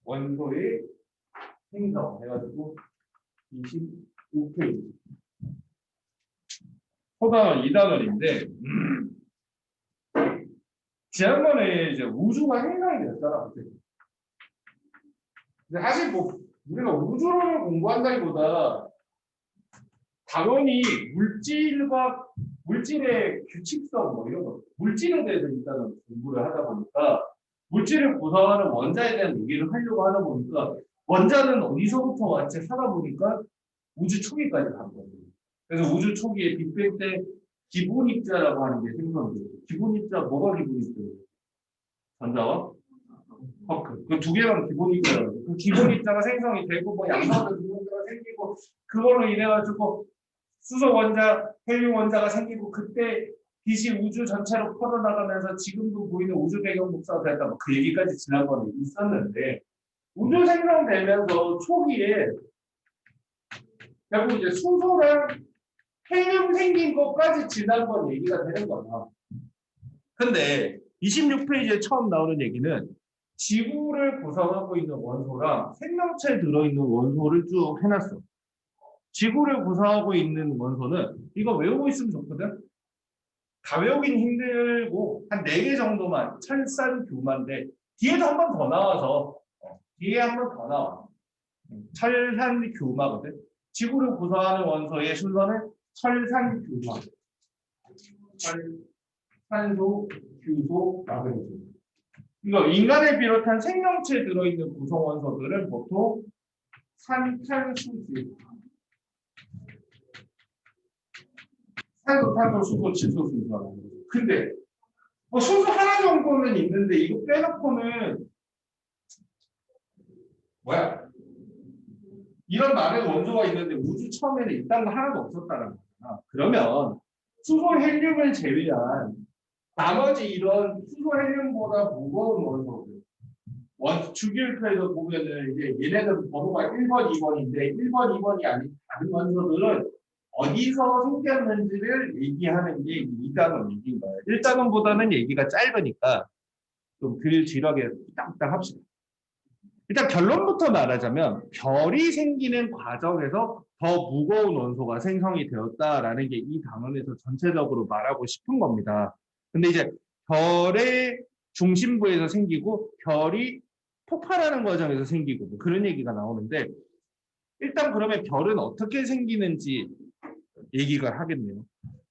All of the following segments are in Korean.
원소의 생성 해가지고 25페이지. 소단원 2단원인데 지난번에 이제 우주가 생성이 됐잖아. 근데 사실 뭐 우리가 우주를 공부한다기보다 당연히 물질의 규칙성 뭐 이런 거 물질에 대해서 일단은 공부를 하다 보니까 물질을 구성하는 원자에 대한 얘기를 하려고 하다 보니까 원자는 어디서부터 왔지 하다 보니까 우주 초기까지 간 거예요. 그래서 우주 초기에 빅뱅 때 기본 입자라고 하는 게 생성이 돼요. 기본 입자 뭐가 기본 입자예요? 전자와 허크. 그 두 개만 기본 입자라고. 그 기본 입자가 생성이 되고 뭐 양성자 기본자가 생기고 그걸로 인해 가지고 수소 원자, 헬륨 원자가 생기고 그때 빛이 우주 전체로 퍼져나가면서 지금도 보이는 우주 배경 복사가 됐다. 뭐 그 얘기까지 지난번에 있었는데 우주 생성되면서 초기에 결국 이제 수소랑 헬륨 생긴 것까지 지난번 얘기가 되는 거야. 근데 26페이지에 처음 나오는 얘기는 지구를 구성하고 있는 원소랑 생명체에 들어있는 원소를 쭉 해놨어. 지구를 구성하고 있는 원소는 이거 외우고 있으면 좋거든. 다 외우긴 힘들고 한 4개 정도만 철산 교마인데 뒤에도 한 번 더 나와서 뒤에 한 번 더 나와. 철산 교마거든. 지구를 구성하는 원소의 순서는 철산 교마. 산소, 규소, 마그네슘. 이거 인간을 비롯한 생명체에 들어있는 구성 원소들은 보통 산탄수지. 산소, 탄소, 수소, 질소 순서. 근데 뭐 수소 하나 정도는 있는데 이거 빼놓고는 뭐야? 이런 많은 원소가 있는데 우주 처음에는 이딴 거 하나도 없었다는 거잖아. 그러면 수소, 헬륨을 제외한 나머지 이런 수소, 헬륨보다 무거운 원소들 주기율표에서 보면은 이제 얘네들 번호가 1번, 2번인데 1번, 2번이 아닌 다른 원소들은 어디서 생겼는지를 얘기하는 게 2단원 얘기인 거예요. 1단원보다는 얘기가 짧으니까 좀 글 지르게 딱딱 합시다. 일단 결론부터 말하자면 별이 생기는 과정에서 더 무거운 원소가 생성이 되었다라는 게 이 단원에서 전체적으로 말하고 싶은 겁니다. 근데 이제 별의 중심부에서 생기고 별이 폭발하는 과정에서 생기고 뭐 그런 얘기가 나오는데 일단 그러면 별은 어떻게 생기는지 얘기가 하겠네요.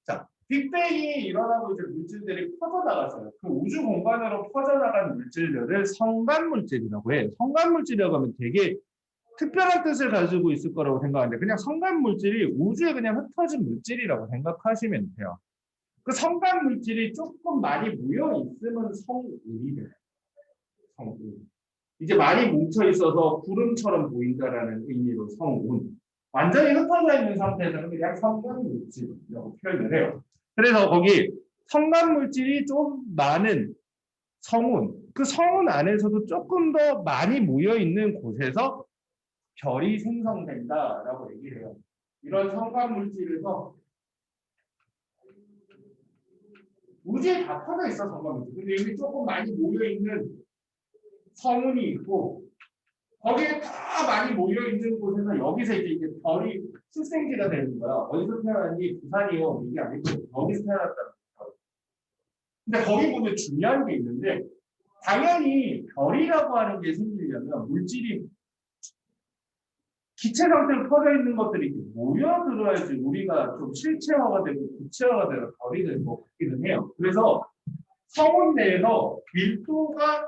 자, 빅뱅이 일어나고 이제 물질들이 퍼져나갔어요. 그 우주 공간으로 퍼져나간 물질들을 성간물질이라고 해요. 성간물질이라고 하면 되게 특별한 뜻을 가지고 있을 거라고 생각하는데 그냥 성간물질이 우주에 그냥 흩어진 물질이라고 생각하시면 돼요. 그 성간물질이 조금 많이 모여 있으면 성운이 돼요. 성운. 이제 많이 뭉쳐 있어서 구름처럼 보인다라는 의미로 성운. 완전히 흩어져 있는 상태에서는 그냥 성간물질이라고 표현을 해요. 그래서 거기 성간물질이 좀 많은 성운, 그 성운 안에서도 조금 더 많이 모여 있는 곳에서 별이 생성된다라고 얘기를 해요. 이런 성간물질에서 우주에 다 퍼져 있어 성간물질. 근데 여기 조금 많이 모여 있는 성운이 있고 거기에 다 많이 모여 있는 곳에서 여기서 이제 별이 출생지가 되는 거야. 어디서 태어났니? 부산이요. 이게 아니고 여기서 태어났다는 거야. 근데 거기 보면 중요한 게 있는데 당연히 별이라고 하는 게 생기려면 물질이 기체 상태로 퍼져 있는 것들이 모여들어야지 우리가 좀 실체화가 되고 구체화가 되고 별이 되는 것 같기는 해요. 그래서 성운 내에서 밀도가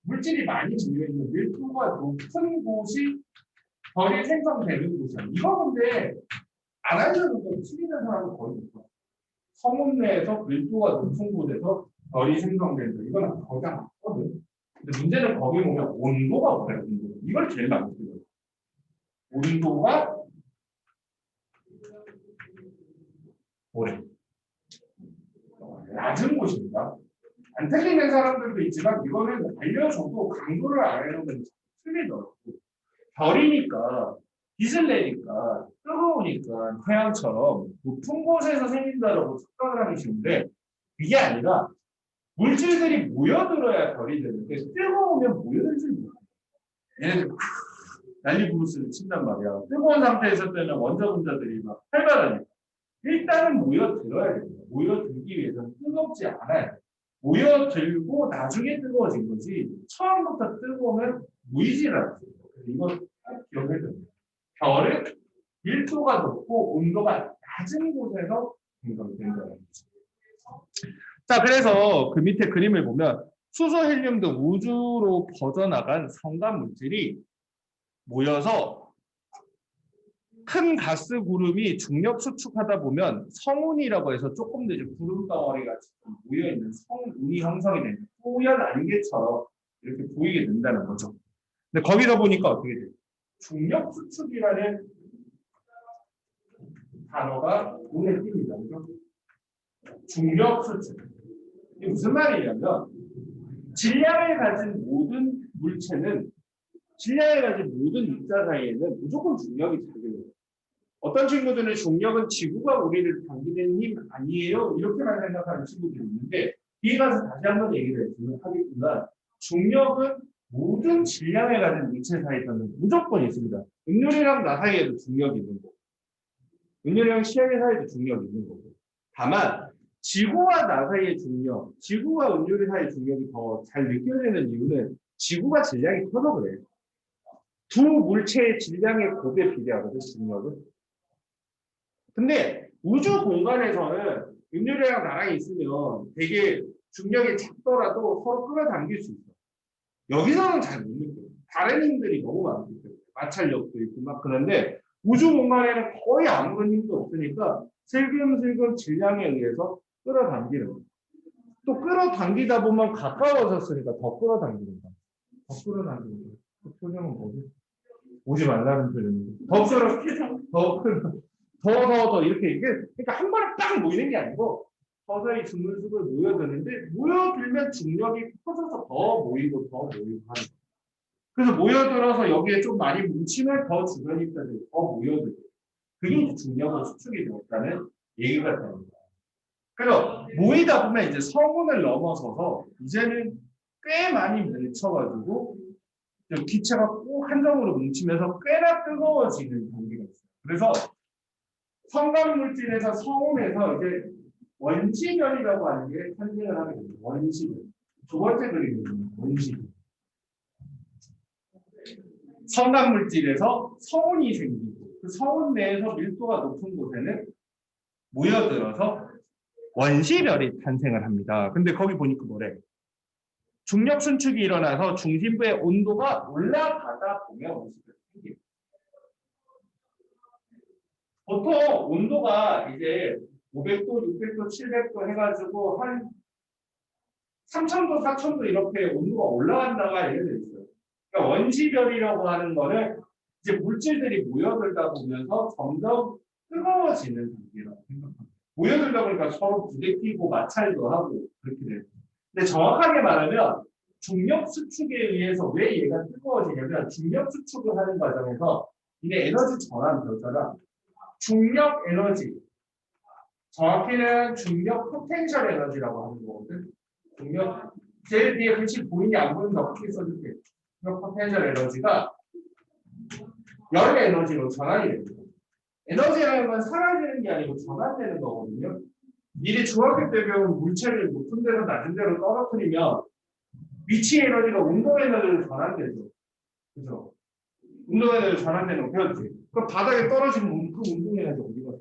물질이 많이 모여있는 밀도가 높은 곳이 별이 생성되는 곳이야. 이거 근데 안 알려주는 거 틀리는 사람은 거의 없어. 성운 내에서 밀도가 높은 곳에서 별이 생성된다. 이건 거의 다 맞거든. 근데 문제는 거기 보면 온도가 뭐야? 이걸 제일 많이 들어요. 온도가 뭐래? 낮은 곳입니다. 안 틀리는 사람들도 있지만 이거는 알려줘도 강조를 안 해놓으면 틀리더라고. 별이니까 빛을 내니까 뜨거우니까 태양처럼 높은 곳에서 생긴다라고 착각을 하기 쉬운데 그게 아니라 물질들이 모여들어야 별이 되는데 뜨거우면 모여들지 못해요. 얘네들 막 난리 부르스를 친단 말이야. 뜨거운 상태에서 때는 원자 분자들이 막 활발하니까. 일단은 모여들어야 됩니다. 모여들기 위해서는 뜨겁지 않아야 돼. 모여들고 나중에 뜨거워진 거지. 처음부터 뜨거우면 무의질 않아요. 이건 꼭 기억해야 됩니다. 별은 밀도가 높고 온도가 낮은 곳에서 생성된다는 거죠. 자, 그래서 그 밑에 그림을 보면 수소, 헬륨 등 우주로 퍼져나간 성간 물질이 모여서 큰 가스 구름이 중력 수축하다 보면 성운이라고 해서 조금 더 이제 구름 덩어리가 모여 있는 성운이 형성이 되는 뿌연 안개처럼 이렇게 보이게 된다는 거죠. 근데 거기서 보니까 어떻게 돼요? 중력 수축이라는 단어가 눈에 띕니다. 그죠? 중력 수축. 이게 무슨 말이냐면 질량을 가진 모든 물체는 질량을 가진 모든 입자 사이에는 무조건 중력이 작용해요. 어떤 친구들은 중력은 지구가 우리를 당기는 힘 아니에요? 이렇게만 생각하는 친구들이 있는데 뒤에 가서 다시 한번 얘기를 하겠지만 중력은 모든 질량을 가진 물체 사이에서는 무조건 있습니다. 은율이랑 나 사이에도 중력이 있는 거고 은율이랑 시향의 사이에도 중력이 있는 거고 다만 지구와 나 사이의 중력, 지구와 은율이 사이의 중력이 더 잘 느껴지는 이유는 지구가 질량이 커서 그래요. 두 물체의 질량의 곱에 비례하거든, 중력은. 근데 우주 공간에서는 은율이랑 나랑 있으면 되게 중력이 작더라도 서로 끌어당길 수 있어. 여기서는 잘 못 느껴요. 다른 힘들이 너무 많기 때문에. 마찰력도 있고 막 그런데 우주 공간에는 거의 아무런 힘도 없으니까 슬금슬금 질량에 의해서 끌어당기는 거예요. 또 끌어당기다 보면 가까워졌으니까 더 끌어당기는 거예요. 더 끌어당기는 거예요. 그 표정은 뭐지? 오지 말라는 표정인데. 더 이렇게 그러니까 한 번에 딱 모이는 게 아니고 서서히 스물스물 모여드는데 모여들면 중력이 커져서 더 모이고 하는 거예요. 그래서 모여들어서 여기에 좀 많이 뭉치면 더 주변 입자들이 더 모여들고 그게 중력으로 수축이 되었다는 얘기가 됩니다. 그래서 모이다 보면 이제 성운을 넘어서서 이제는 꽤 많이 뭉쳐가지고 기체가 꼭 한점으로 뭉치면서 꽤나 뜨거워지는 단계가 있어요. 그래서 성간 물질에서 성운에서 이제 원시별이라고 하는 게 탄생을 하게 됩니다. 원시별. 두 번째 그림입니다. 원시별. 성간 물질에서 성운이 생기고 그 성운 내에서 밀도가 높은 곳에는 모여들어서 원시별이 탄생을 합니다. 근데 거기 보니까 뭐래? 중력 순축이 일어나서 중심부의 온도가 올라가다 보면 원시별이 생깁니다. 보통 온도가 이제 500도, 600도, 700도 해가지고 한 3000도, 4000도 이렇게 온도가 올라간다가 알려져 있어요. 그러니까 원시별이라고 하는 거는 이제 물질들이 모여들다 보면서 점점 뜨거워지는 단계라고 생각합니다. 모여들다 보니까 서로 부대끼고 마찰도 하고 그렇게 돼요. 근데 정확하게 말하면 중력 수축에 의해서 왜 얘가 뜨거워지냐면 중력 수축을 하는 과정에서 이게 에너지 전환 별자가 중력 에너지 정확히는 중력 포텐셜 에너지라고 하는 거거든. 중력 제일 뒤에 글씨 보이니 안 보이는가 크게 써줄게. 중력 포텐셜 에너지가 열 에너지로 전환이 됩니다. 에너지라는 건 사라지는 게 아니고 전환되는 거거든요. 미리 중학교 때 배운 물체를 높은 데서 낮은 데로 떨어뜨리면 위치 에너지가 운동 에너지로 전환되죠. 그죠? 운동 에너지로 전환되는 거 배웠지? 그럼 바닥에 떨어지면 그 운동 에너지 어디 가요?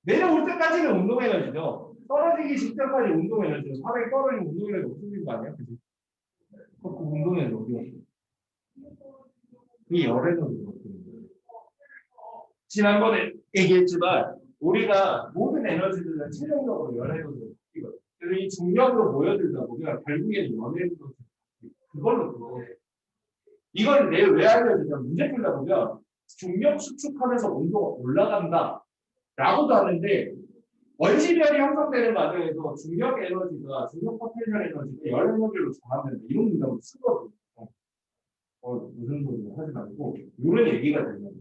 내려올 때까지는 운동 에너지죠. 떨어지기 직전까지 운동 에너지죠. 바닥에 떨어지면 운동 에너지 없어진 거 아니야? 그지? 그 운동 에너지 어디 갔어? 이 열 에너지가 없어진 거예요. 지난번에 얘기했지만 우리가 모든 에너지들은 최종적으로 열 에너지로 바뀌거든요. 그래서 이 중력으로 모여들다 보면 결국에는 열 에너지 그걸로 그거. 이걸 왜 알려주냐면 문제 풀다 보면 중력 수축하면서 온도가 올라간다 라고도 하는데 원시별이 형성되는 과정에서 중력 에너지가 중력 포텐셜 에너지가 열 에너지로 전환된다 이런 문장을 쓰거든요. 무슨 소리 하지 말고 이런 얘기가 되는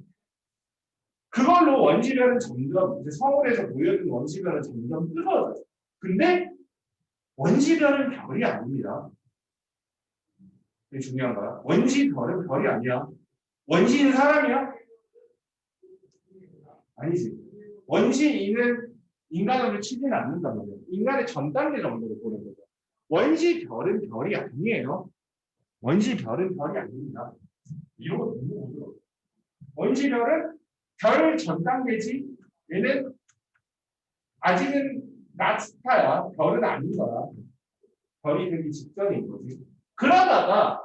그걸로 원시별은 점점 이제 성운에서 모여든 원시별은 점점 뜨거워져요. 근데 원시별은 별이 아닙니다. 이게 중요한 거야. 원시 별은 별이 아니야. 원시인 사람이야? 아니지. 원시인은 인간으로 치지는 않는단 말이야. 인간의 전 단계 정도로 보는 거죠. 원시 별은 별이 아니에요. 원시 별은 별이 아닙니다. 이런 거 너무 어려워. 원시 별은 별 전 단계지. 얘는 아직은 나스타야. 별은 아닌 거야. 별이 되기 직전인 거지. 그러다가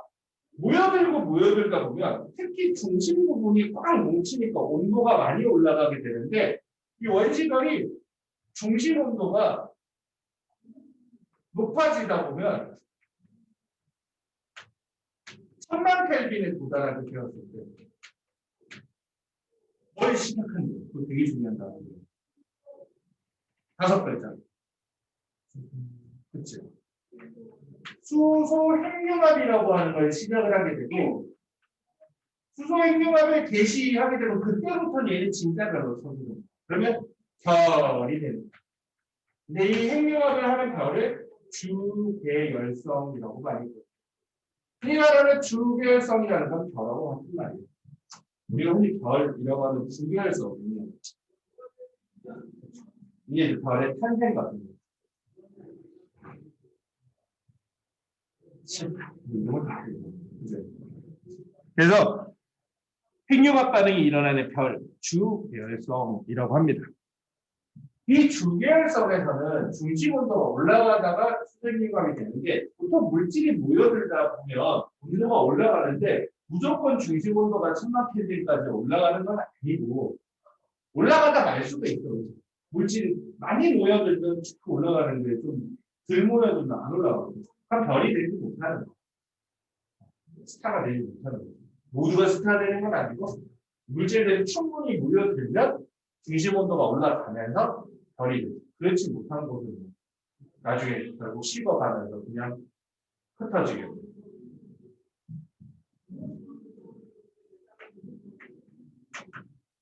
모여들다 보면 특히 중심 부분이 꽉 뭉치니까 온도가 많이 올라가게 되는데 이 원시별이 중심 온도가 높아지다 보면 1000만 켈빈에 도달하게 되었을 때 뭘 시작하는 거예요. 그거 되게 중요한 단어예요. 5글자. 그치? 수소 핵융합이라고 하는 걸 시작을 하게 되고 수소 핵융합을 개시하게 되면 그때부터 얘는 진짜 별로 쳐지는 거예요. 그러면 별이 되는 거예요. 근데 이 핵융합을 하는 별을 주계열성이라고 많이 해요. 흔히 말하는 주계열성이라는 건 별하고 같은 말이에요. 우리가 흔히 별이라고 하는 주계열성은요. 이게 별의 탄생 같은 거예요. 그래서 핵융합 반응이 일어나는 별, 주계열성이라고 합니다. 이 주계열성에서는 중심 온도가 올라가다가 수핵융합이 되는데 보통 물질이 모여들다 보면 온도가 올라가는데 무조건 중심 온도가 1000만 켈빈까지 올라가는 건 아니고 올라가다 말 수도 있어요. 물질이 많이 모여들면 쭉 올라가는데 좀 덜 모여들면 안 올라가고 그럼 별이 되지 못하는 거예요. 스타가 되지 못하는 거예요. 모두가 스타 되는 건 아니고 물질들이 충분히 모여들면 중심 온도가 올라가면서 별이 되죠. 그렇지 못한 곳은 나중에 결국 식어가면서 그냥 흩어지게 돼요.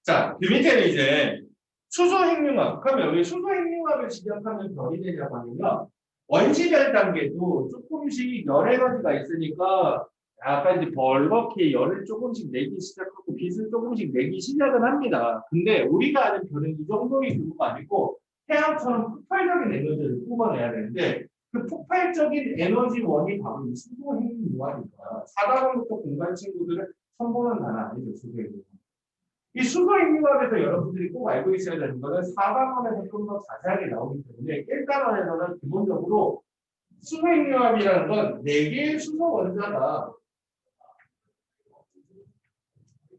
자, 그 밑에는 이제 수소핵융합. 그러면 여기 수소핵융합을 지정하면 별이 되냐고 하면요. 원시별 단계도 조금씩 열의 가지가 있으니까 약간 이제 벌겋게 열을 조금씩 내기 시작하고 빛을 조금씩 내기 시작은 합니다. 근데 우리가 아는 별은 이 정도의 규모가 아니고 태양처럼 폭발적인 에너지를 뿜어내야 되는데 그 폭발적인 에너지원이 바로 이 수소핵융합이니까 사다원부터 공간 친구들은 선보는 단어 아니죠. 수소핵융합. 이 수소핵융합에서 여러분들이 꼭 알고 있어야 되는 것은 4단원에서 좀 더 자세하게 나오기 때문에 1단원에서는 기본적으로 수소핵융합이라는 건 4개의 수소 원자가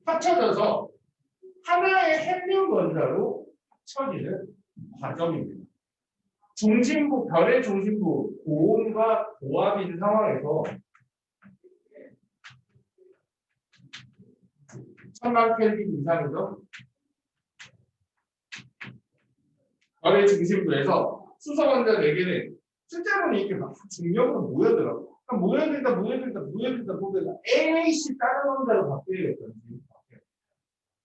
합쳐져서 하나의 헬륨 원자로 합쳐지는 과정입니다. 중심부, 별의 중심부, 고온과 고압인 상황에서 1000만 켈빈 이상이죠. 별의 중심부에서 수소 원자 4개는 실제로는 이렇게 막 중력으로 모여들어. 모여들다 보면 A씩 다른 원자로 바뀌겠거든요.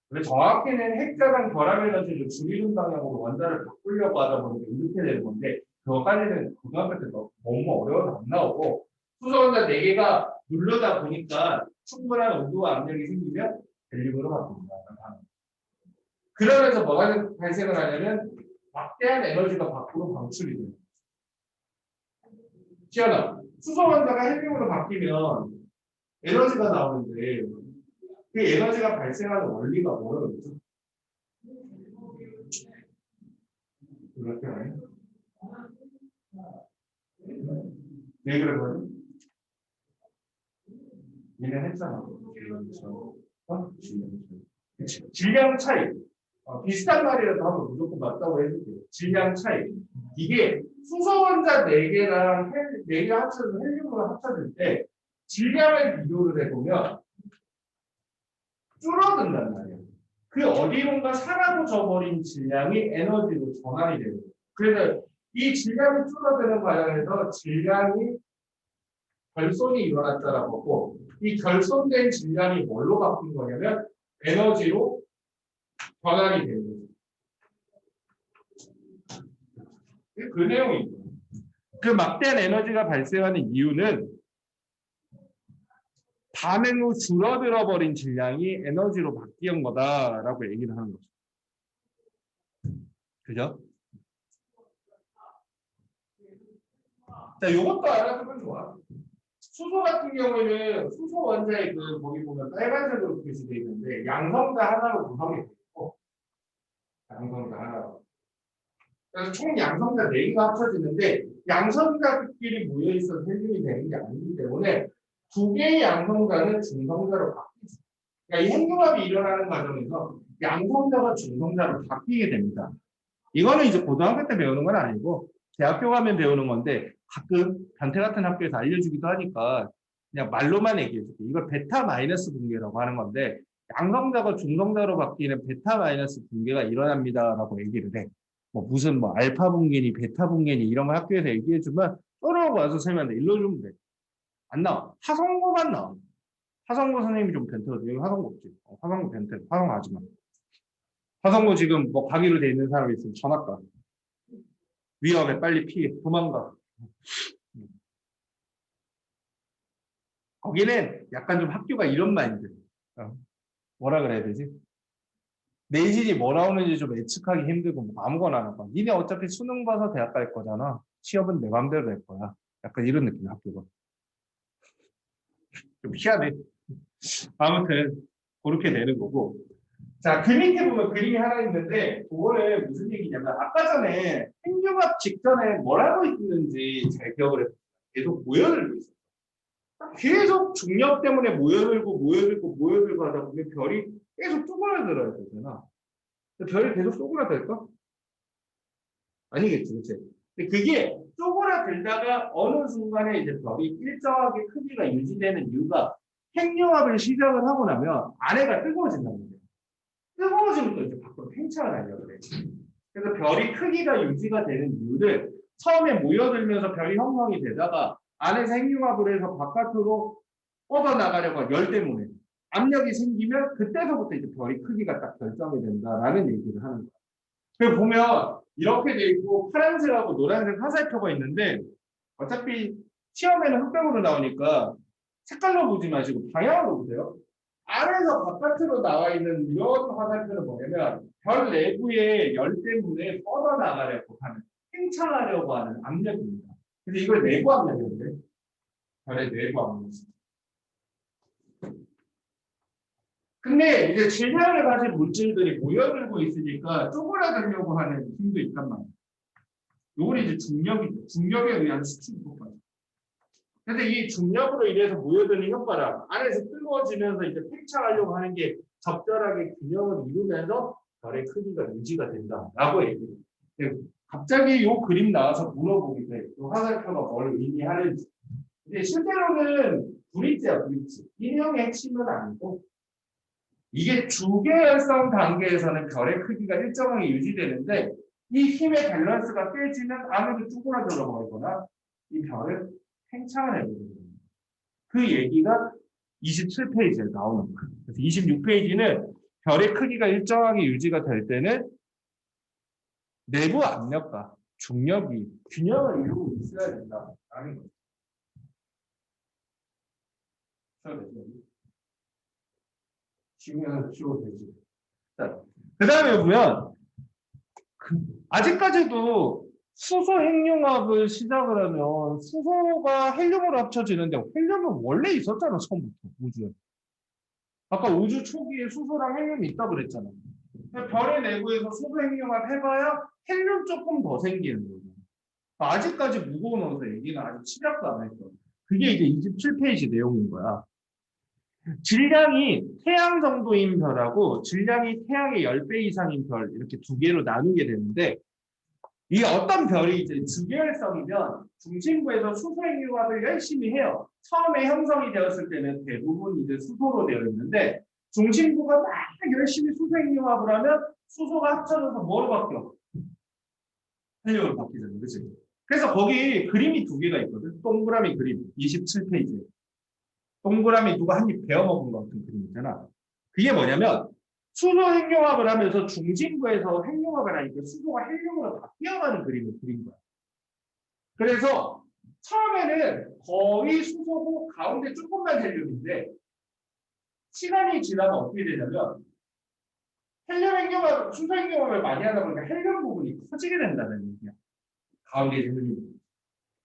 근데 정확히는 핵자산 결합 에너지를 줄이는 방향으로 원자를 바꾸려고 하다 보니까 이렇게 되는 건데 그것까지는 고등학교 때 너무 어려워서 안 나오고 수소 원자 4개가 누르다 보니까 충분한 온도와 압력이 생기면 헬륨으로 바뀝니다. 그러면서 뭐가 발생을 하냐면 막대한 에너지가 밖으로 방출이 돼요. 시연아, 수소 원자가 헬륨으로 바뀌면 에너지가 나오는데 그 에너지가 발생하는 원리가 뭐라고 그러죠? 그렇게 아니에요? 왜 그러거든? 얘는 했잖아. 질량 차이. 비슷한 말이라도 하면 무조건 맞다고 해줄게요. 질량 차이. 이게 수소 원자 4개랑 4개 합쳐서 헬륨으로 합쳐질 때 질량을 비교를 해보면 줄어든단 말이에요. 그 어디론가 사라져 버린 질량이 에너지로 전환이 돼요. 그래서 이 질량이 줄어드는 과정에서 질량이 결손이 일어났다라고 하고 이 결손된 질량이 뭘로 바뀐 거냐면 에너지로 전환이 되는 거죠. 그 내용입니다. 그 막대한 에너지가 발생하는 이유는 반응 후 줄어들어 버린 질량이 에너지로 바뀐 거다라고 얘기를 하는 거죠. 그죠? 자, 요것도 알아두면 좋아. 수소 같은 경우에는 수소 원자의 거기 보면 빨간색으로 표시되어 있는데 양성자 하나로 구성이 되어 있고 양성자 하나로. 그래서 총 양성자 4개가 합쳐지는데 양성자들끼리 모여 있어서 헬륨이 되는 게 아니기 때문에 2개의 양성자는 중성자로 바뀌죠. 그러니까 이 핵융합이 일어나는 과정에서 양성자가 중성자로 바뀌게 됩니다. 이거는 이제 고등학교 때 배우는 건 아니고 대학교 가면 배우는 건데 가끔 변태 같은 학교에서 알려주기도 하니까 그냥 말로만 얘기해줄게. 이걸 베타 마이너스 붕괴라고 하는 건데 양성자가 중성자로 바뀌는 베타 마이너스 붕괴가 일어납니다라고 얘기를 해. 뭐 무슨 뭐 알파 붕괴니 베타 붕괴니 이런 거 학교에서 얘기해주면 떠나고 와서 설명한다. 일러주면 돼. 안 나와. 화성고만 나와. 화성고 선생님이 좀 변태거든. 여기 화성고 없지. 화성고 변태. 화성 하지 마. 화성고 지금 뭐 가기로 돼 있는 사람이 있으면 전화 가. 위험해. 빨리 피해. 도망가. 거기는 약간 좀 학교가 이런 마인드. 뭐라 그래야 되지? 내신이 뭐 나오는지 좀 예측하기 힘들고 뭐 아무거나 하는 거야. 니네 어차피 수능 봐서 대학 갈 거잖아. 취업은 내 맘대로 될 거야. 약간 이런 느낌 학교가. 좀 희한해. 아무튼 그렇게 되는 거고. 자, 그 밑에 보면 그림이 하나 있는데 그거는 무슨 얘기냐면 아까 전에 핵융합 직전에 뭘 하고 있는지 잘 기억을 해요. 계속 모여들고 있어요. 계속 중력 때문에 모여들고 하다 보면 별이 계속 쪼그라들어야 되잖아. 별이 계속 쪼그라들까? 아니겠지, 그치? 근데 그게 쪼그라들다가 어느 순간에 이제 별이 일정하게 크기가 유지되는 이유가 핵융합을 시작을 하고 나면 안에가 뜨거워진다는 거예요. 뜨거워지면 또 이제 밖으로 팽창을 하려고 그래. 그래서 별이 크기가 유지가 되는 이유를 처음에 모여들면서 별이 형성이 되다가 안에서 핵융합을 해서 바깥으로 뻗어나가려고 열 때문에 압력이 생기면 그때서부터 이제 별이 크기가 딱 결정이 된다라는 얘기를 하는 거예요. 그리고 보면 이렇게 돼 있고 파란색하고 노란색 화살표가 있는데 어차피 시험에는 흑백으로 나오니까 색깔로 보지 마시고 방향으로 보세요. 안에서 바깥으로 나와 있는 이런 화살표는 뭐냐면 별 내부의 열 때문에 뻗어나가려고 하는 팽창하려고 하는 압력입니다. 근데 이걸 내부 압력인데 별의 내부 압력. 근데 이제 질량을 가진 물질들이 모여들고 있으니까 쪼그라들려고 하는 힘도 있단 말이에요. 요걸 이제 중력이죠. 중력에 의한 수축 효과죠. 근데 이 중력으로 인해서 모여드는 효과랑 안에서 뜨거워지면서 이제 팽창하려고 하는 게 적절하게 균형을 이루면서 별의 크기가 유지가 된다라고 얘기해요. 갑자기 요 그림 나와서 물어보게 돼. 요 화살표가 뭘 의미하는지. 근데 실제로는 브릿지야, 브릿지. 인형의 핵심은 아니고 이게 주계열성 단계에서는 별의 크기가 일정하게 유지되는데 이 힘의 밸런스가 깨지면 안으로 쪼그라들어 버리거나 이 별은 팽창을 해버립니다. 그 얘기가 27페이지에 나오는 거예요. 그래서 26페이지는 별의 크기가 일정하게 유지가 될 때는 내부 압력과 중력이 균형을 이루고 있어야 된다라는 거죠. 지금은 쉬워도 되지. 그 다음에 보면 아직까지도 수소 핵융합을 시작을 하면 수소가 헬륨으로 합쳐지는데 헬륨은 원래 있었잖아, 처음부터 우주에. 아까 우주 초기에 수소랑 헬륨이 있다고 그랬잖아. 별의 내부에서 수소 핵융합 해봐야 헬륨 조금 더 생기는 거죠. 아직까지 무거운 원소 얘기는 아직 시작도 안 했어. 그게 이제 27페이지 내용인 거야. 질량이 태양 정도인 별하고 질량이 태양의 10배 이상인 별 이렇게 두 개로 나누게 되는데 이 어떤 별이 이제 주계열성이면 중심부에서 수소 핵융합을 열심히 해요. 처음에 형성이 되었을 때는 대부분 이제 수소로 되어 있는데 중심부가 막 열심히 수소 핵융합을 하면 수소가 합쳐져서 뭐로 바뀌어? 헬륨으로 바뀌잖아요. 그치? 그래서 거기 그림이 두 개가 있거든. 동그라미 그림 27페이지에. 동그라미 누가 한 입 베어먹은 것 같은 그림 있잖아. 그게 뭐냐면 수소 핵융합을 하면서 중심부에서 핵융합을 하니까 수소가 헬륨으로 바뀌어가는 그림을 그린 거야. 그래서 처음에는 거의 수소고 가운데 조금만 헬륨인데 시간이 지나면 어떻게 되냐면 헬륨 핵융합, 수소 핵융합을 많이 하다 보니까 헬륨 부분이 커지게 된다는 얘기야. 가운데 있는 헬륨.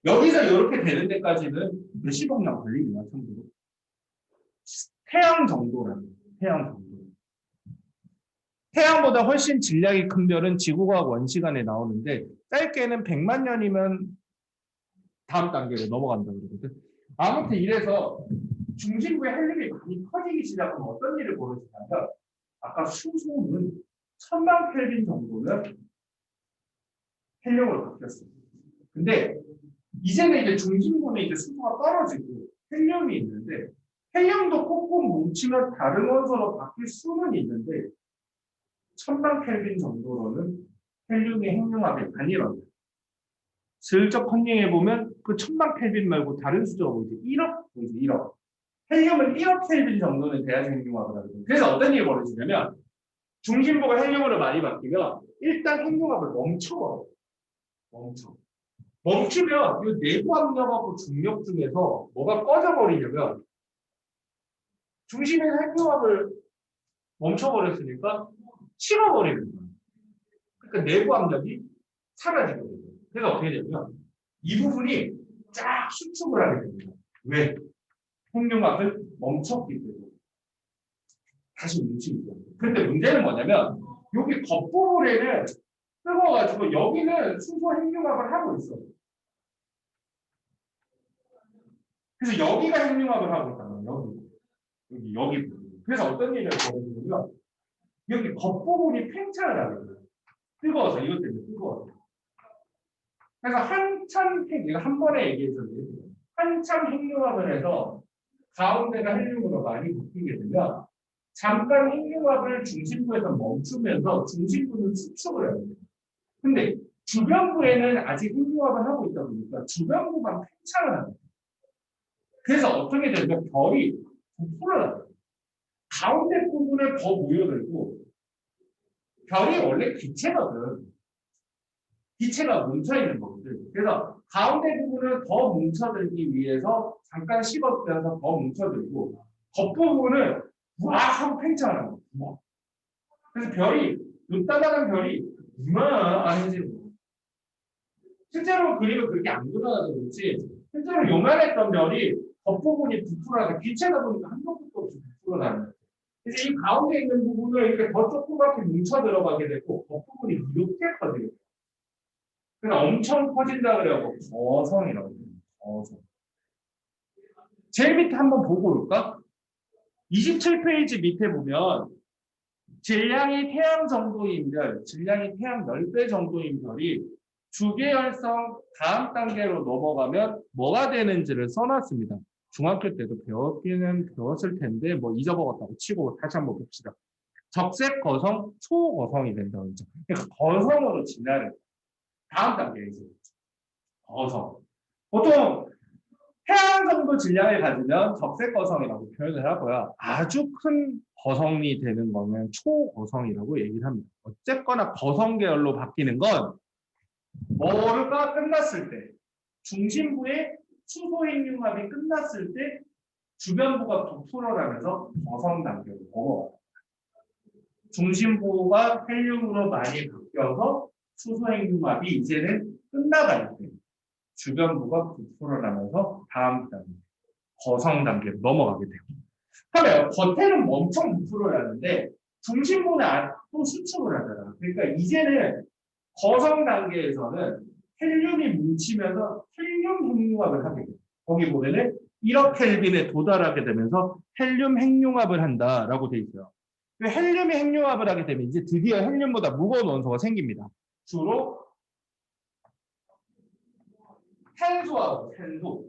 여기서 이렇게 되는 데까지는 몇십억 년 걸립니다. 참고로. 태양 정도라는 태양 정도. 태양보다 훨씬 질량이 큰 별은 지구과학 원시간에 나오는데 짧게는 100만 년이면 다음 단계로 넘어간다고 그러거든. 아무튼 이래서 중심부의 헬륨이 많이 커지기 시작하면 어떤 일을 벌어지냐면 아까 수소는 1000만 켈빈 정도는 헬륨으로 바뀌었어요. 근데 이제는 이제 중심부는 이제 수소가 떨어지고 헬륨이 있는데 헬륨도 꼭꼭 뭉치면 다른 원소로 바뀔 수는 있는데 1000만 켈빈 정도로는 헬륨의 핵융합이 안 일어나요. 슬쩍 컨닝해 보면 그 1000만 켈빈 말고 다른 숫자가 보이지 1억 보이지 1억. 헬륨은 1억 켈빈 정도는 돼야지 핵융합을 하거든요. 그래서 어떤 일이 벌어지냐면 중심부가 헬륨으로 많이 바뀌면 일단 핵융합을 멈춰버려요. 멈추면 이 내부 압력하고 중력 중에서 뭐가 꺼져버리냐면 중심에서 핵융합을 멈춰버렸으니까 식어버리는 거예요. 그러니까 내부 압력이 사라지거든요. 그래서 어떻게 되냐면 이 부분이 쫙 수축을 하게 됩니다. 왜? 핵융합을 멈췄기 때문에. 다시 뭉치기 때문에. 그런데 문제는 뭐냐면 여기 겉부분에는 뜨거워가지고 여기는 수소 핵융합을 하고 있어요. 그래서 여기가 핵융합을 하고 있잖아요. 여기 부분. 그래서 어떤 일이 벌어지냐면 여기 겉부분이 팽창을 하게 돼요. 뜨거워서 이것 때문에 뜨거워서. 그래서 한참 이거 한 번에 얘기했었는데 한참 핵융합을 해서 가운데가 헬륨으로 많이 바뀌게 되면 잠깐 핵융합을 중심부에서 멈추면서 중심부는 수축을 해야 돼요. 근데 주변부에는 아직 핵융합을 하고 있다 보니까 주변부만 팽창을 합니다. 그래서 어떻게 되면 별이 부풀어 나요. 가운데 부분에 더 모여들고 별이 원래 기체거든. 기체가 뭉쳐있는 거거든. 그래서 가운데 부분을 더 뭉쳐들기 위해서 잠깐 식어뜨려서 더 뭉쳐들고 겉부분을 와 하고 팽창하는 거야. 그래서 별이 요따만한 별이 이만해지는 거야. 실제로 그림은 그렇게 안 그려놔서 그렇지 실제로 요만했던 별이 겉부분이 부풀어서 기체다 보니까 한 번도 없이 부풀어나는 거야. 이제 이 가운데 있는 부분을 이렇게 더 조그맣게 뭉쳐 들어가게 되고 겉부분이 이렇게 커지게 돼요. 그래서 엄청 커진다 그래갖고 거성이라고 해요. 거성. 제일 밑에 한번 보고 올까? 27페이지 밑에 보면 질량이 태양 정도인 별, 질량이 태양 10배 정도인 별이 주계열성 다음 단계로 넘어가면 뭐가 되는지를 써놨습니다. 중학교 때도 배웠을 텐데 뭐 잊어먹었다고 치고 다시 한번 봅시다. 적색 거성, 초거성이 된다고 했죠. 그러니까 거성으로 진화를 다음 단계에서 거성. 보통 태양 정도 질량을 가지면 적색 거성이라고 표현을 하고요. 아주 큰 거성이 되는 거는 초거성이라고 얘기를 합니다. 어쨌거나 거성 계열로 바뀌는 건 뭐가 끝났을 때 중심부의 수소 핵융합이 끝났을 때 주변부가 부풀어나면서 거성 단계로 넘어갑니다. 중심부가 헬륨으로 많이 바뀌어서 수소 핵융합이 이제는 끝나갈 때 주변부가 부풀어나면서 다음 단계 거성 단계로 넘어가게 돼요. 하면 겉에는 엄청 부풀어나는데 중심부는 또 수축을 하잖아. 그러니까 이제는 거성 단계에서는 헬륨이 뭉치면서 헬륨 핵융합을 하게 돼요. 거기 보면은 1억 켈빈에 도달하게 되면서 헬륨 핵융합을 한다라고 돼 있어요. 헬륨이 핵융합을 하게 되면 이제 드디어 헬륨보다 무거운 원소가 생깁니다. 주로 탄소하고 탄소.